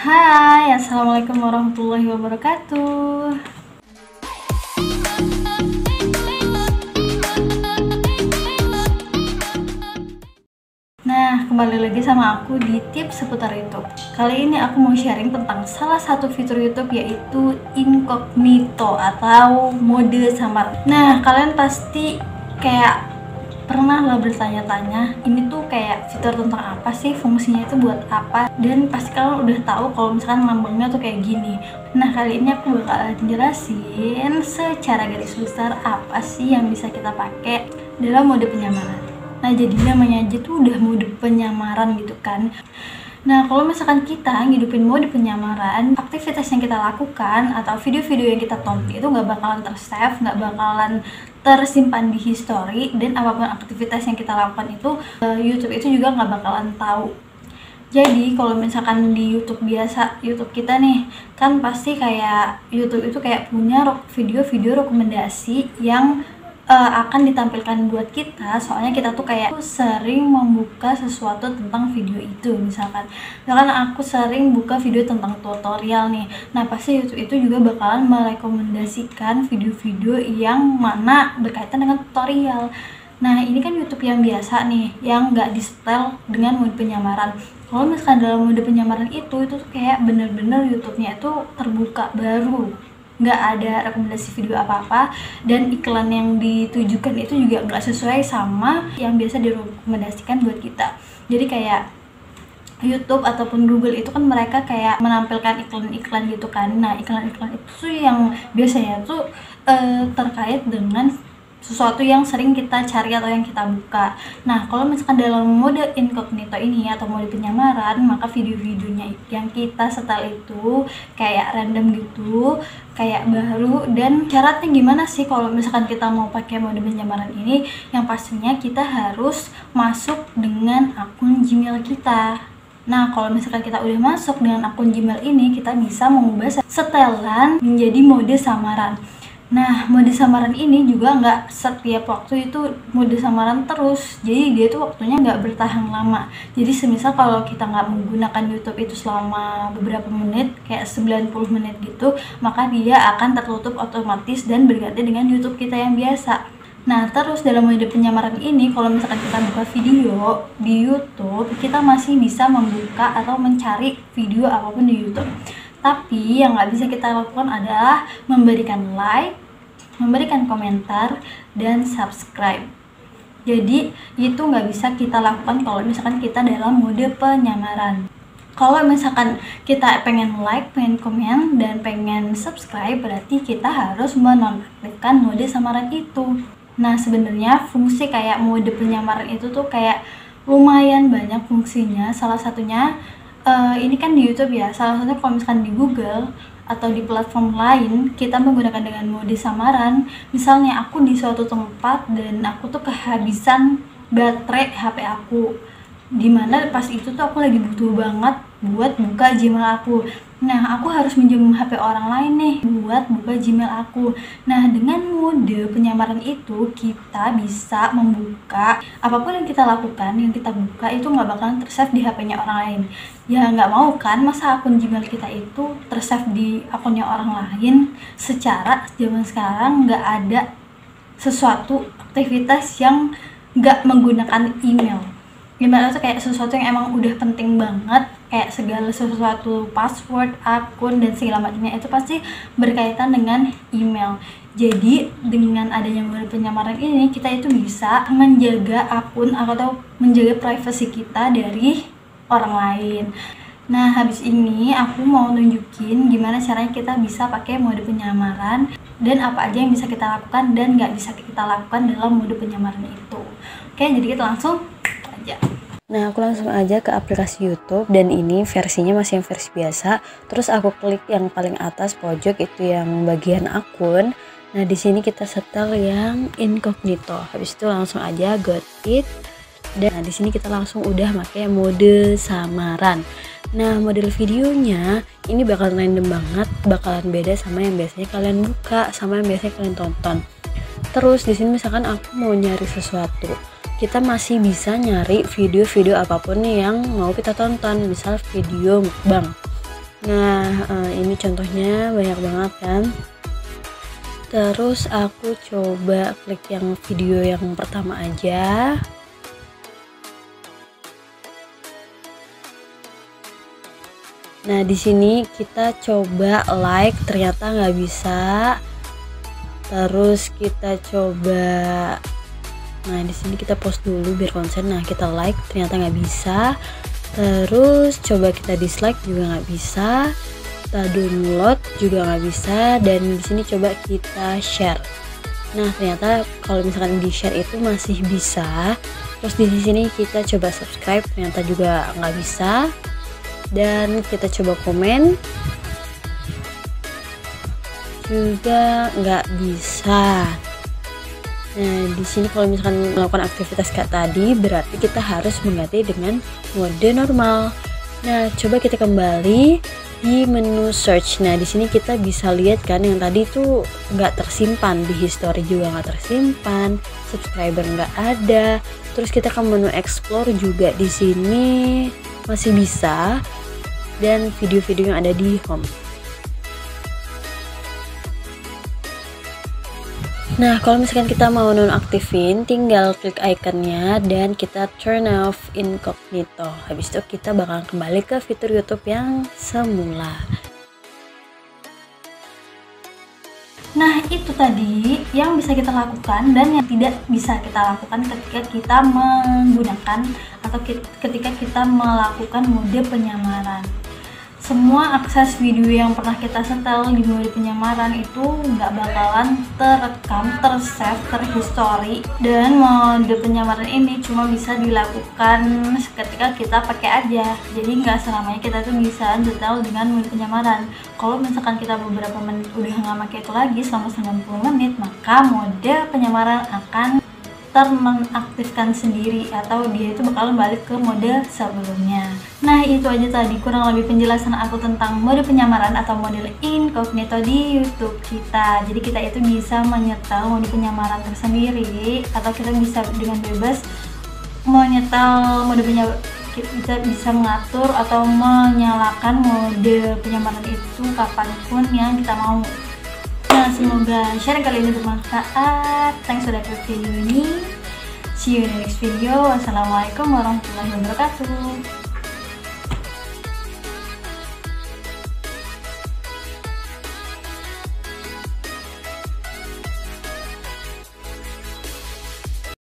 Hai, Assalamualaikum warahmatullahi wabarakatuh. Nah, kembali lagi sama aku di tips seputar YouTube. Kali ini aku mau sharing tentang salah satu fitur YouTube, yaitu incognito atau mode samar. Nah, kalian pasti kayak pernah lah bertanya-tanya, ini tuh kayak fitur tentang apa sih, fungsinya itu buat apa, dan pasti kalian udah tahu kalau misalkan lambangnya tuh kayak gini. Nah, kali ini aku bakalan jelasin secara garis besar apa sih yang bisa kita pakai dalam mode penyamaran. Nah, jadi namanya aja tuh udah mode penyamaran gitu kan. Nah, kalau misalkan kita ngidupin mode penyamaran, aktivitas yang kita lakukan atau video-video yang kita tonton itu nggak bakalan tersave, nggak bakalan tersimpan di history, dan apapun aktivitas yang kita lakukan itu YouTube itu juga nggak bakalan tahu. Jadi kalau misalkan di YouTube biasa, YouTube kita nih kan pasti kayak YouTube itu kayak punya video-video rekomendasi yang akan ditampilkan buat kita, soalnya kita tuh kayak sering membuka sesuatu tentang video itu. Misalkan aku sering buka video tentang tutorial nih, nah pasti YouTube itu juga bakalan merekomendasikan video-video yang mana berkaitan dengan tutorial. Nah, ini kan YouTube yang biasa nih, yang nggak di-setel dengan mode penyamaran. Kalau misalkan dalam mode penyamaran itu tuh kayak bener-bener YouTube-nya itu terbuka baru, nggak ada rekomendasi video apa-apa, dan iklan yang ditujukan itu juga nggak sesuai sama yang biasa direkomendasikan buat kita. Jadi kayak YouTube ataupun Google itu kan mereka kayak menampilkan iklan-iklan gitu kan. Nah, iklan-iklan itu tuh yang biasanya tuh terkait dengan sesuatu yang sering kita cari atau yang kita buka. Nah, kalau misalkan dalam mode incognito ini atau mode penyamaran, maka video-videonya yang kita setel itu kayak random gitu, kayak baru. Dan syaratnya gimana sih kalau misalkan kita mau pakai mode penyamaran ini? Yang pastinya kita harus masuk dengan akun Gmail kita. Nah, kalau misalkan kita udah masuk dengan akun Gmail ini, kita bisa mengubah setelan menjadi mode samaran. Nah, mode samaran ini juga nggak setiap waktu itu mode samaran terus. Jadi dia tuh waktunya nggak bertahan lama. Jadi semisal kalau kita nggak menggunakan YouTube itu selama beberapa menit, kayak 90 menit gitu, maka dia akan tertutup otomatis dan berganti dengan YouTube kita yang biasa. Nah, terus dalam mode penyamaran ini, kalau misalkan kita buka video di YouTube, kita masih bisa membuka atau mencari video apapun di YouTube. Tapi yang nggak bisa kita lakukan adalah memberikan like, memberikan komentar, dan subscribe. Jadi itu nggak bisa kita lakukan kalau misalkan kita dalam mode penyamaran. Kalau misalkan kita pengen like, pengen komen, dan pengen subscribe, berarti kita harus menonaktifkan mode samaran itu. Nah, sebenarnya fungsi kayak mode penyamaran itu tuh kayak lumayan banyak fungsinya. Salah satunya ini kan di YouTube ya, salah satunya kalau misalkan di Google atau di platform lain kita menggunakan dengan mode samaran. Misalnya aku di suatu tempat dan aku tuh kehabisan baterai HP aku, dimana pas itu tuh aku lagi butuh banget buat buka Gmail aku. Nah, aku harus minjem HP orang lain nih buat buka Gmail aku. Nah, dengan mode penyamaran itu kita bisa membuka apapun yang kita lakukan, yang kita buka itu nggak bakalan tersave di HP-nya orang lain. Ya nggak mau kan, masa akun Gmail kita itu tersave di akunnya orang lain. Secara zaman sekarang nggak ada sesuatu aktivitas yang nggak menggunakan email. Email itu kayak sesuatu yang emang udah penting banget, kayak segala sesuatu, password, akun, dan segala macamnya itu pasti berkaitan dengan email. Jadi dengan adanya mode penyamaran ini, kita itu bisa menjaga akun atau menjaga privasi kita dari orang lain. Nah, habis ini aku mau nunjukin gimana caranya kita bisa pakai mode penyamaran, dan apa aja yang bisa kita lakukan dan nggak bisa kita lakukan dalam mode penyamaran itu. Oke, jadi kita langsung aja. Nah, aku langsung aja ke aplikasi YouTube, dan ini versinya masih yang versi biasa. Terus aku klik yang paling atas pojok itu yang bagian akun. Nah, di sini kita setel yang incognito. Habis itu langsung aja got it. Dan di sini kita langsung udah pakai mode samaran. Nah, model videonya ini bakalan random banget, bakalan beda sama yang biasanya kalian buka, sama yang biasanya kalian tonton. Terus di sini misalkan aku mau nyari sesuatu, kita masih bisa nyari video-video apapun yang mau kita tonton, misal video mukbang. Nah, ini contohnya banyak banget kan. Terus aku coba klik yang video yang pertama aja. Nah, di sini kita coba like, ternyata nggak bisa. Terus kita coba, nah di sini kita post dulu biar konsen. Nah, kita like, ternyata nggak bisa. Terus coba kita dislike juga nggak bisa. Kita download juga nggak bisa. Dan di sini coba kita share. Nah, ternyata kalau misalkan di share itu masih bisa. Terus di sini kita coba subscribe, ternyata juga nggak bisa. Dan kita coba komen juga nggak bisa. Nah, di sini kalau misalkan melakukan aktivitas kayak tadi, berarti kita harus mengganti dengan mode normal. Nah, coba kita kembali di menu search. Nah, di sini kita bisa lihat kan yang tadi tuh nggak tersimpan, di history juga nggak tersimpan, subscriber nggak ada. Terus kita ke menu explore juga di sini masih bisa, dan video-video yang ada di home. Nah, kalau misalkan kita mau nonaktifin, tinggal klik ikonnya dan kita turn off incognito. Habis itu kita bakal kembali ke fitur YouTube yang semula. Nah, itu tadi yang bisa kita lakukan dan yang tidak bisa kita lakukan ketika kita menggunakan atau ketika kita melakukan mode penyamaran. Semua akses video yang pernah kita setel di mode penyamaran itu nggak bakalan terekam, tersave, terhistory, dan mode penyamaran ini cuma bisa dilakukan ketika kita pakai aja. Jadi nggak selamanya kita tuh bisa setel dengan mode penyamaran. Kalau misalkan kita beberapa menit udah nggak pakai itu lagi selama 90 menit, maka mode penyamaran akan ternonaktifkan sendiri atau dia itu bakal balik ke mode sebelumnya. Nah, itu aja tadi kurang lebih penjelasan aku tentang mode penyamaran atau mode incognito di YouTube kita. Jadi kita itu bisa menyetel mode penyamaran tersendiri atau kita bisa dengan bebas menyetel mode penyamaran. Kita bisa mengatur atau menyalakan mode penyamaran itu kapanpun yang kita mau. Nah, semoga sharing kali ini bermanfaat. Thanks sudah klik video ini. See you in the next video. Wassalamualaikum warahmatullahi wabarakatuh.